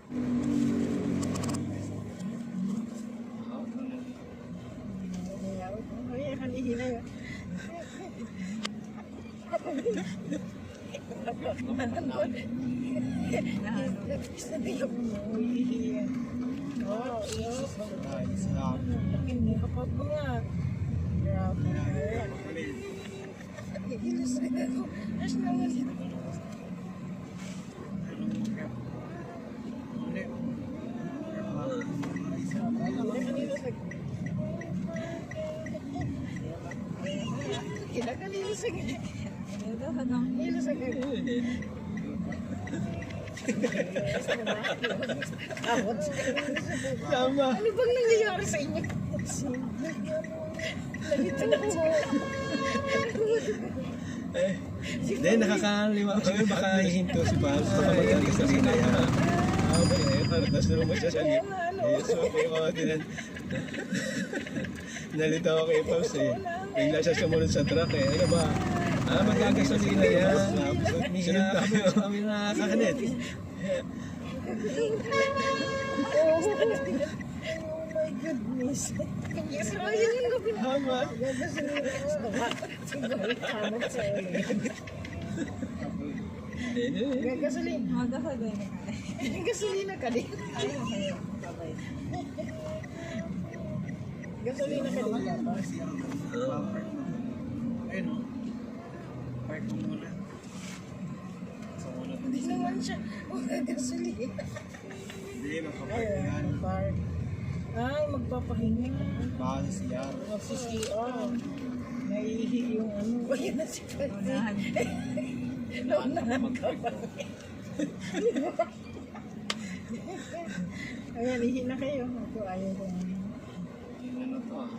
Ay, kanihina yun. Sabi ko mo, ihiyan. Oo, iyo. Lakin mo kapag mo nga. Grabe. Ilis na ako. Nas naman siya. Kinakalilisag. Nilisag ako. Tama. Ano bang nangyayari sa inyo? Nalito ako. Hindi, nakakaliwa ko yun. Baka hihinto si Pals. Baka magkagasolina yan. Okay, parang tas na naman siya sa liit. Ayos, okay ko din. Nalito ako kay Pals eh. Bigla siya sumunod sa truck eh. Ano ba? Magkagasolina yan. Sunod kami nakakakanit. Oh my goodness. Yes, Ryan, yung gabi na. Tama. Gagasolina. Gasolina ka din. Gasolina ka din. Ayun o. Park mo muna. Hindi naman siya. Gasolina. Hindi, makapark Ayun, yan. park. Ay, magpapahinga. Baka sa CR. Mag-CR. Naihi yung ano. Ayan na si Naunahan. Naunahan ka pa. Ayan, ihi na kayo. Ako ayaw ko. Ano to ah.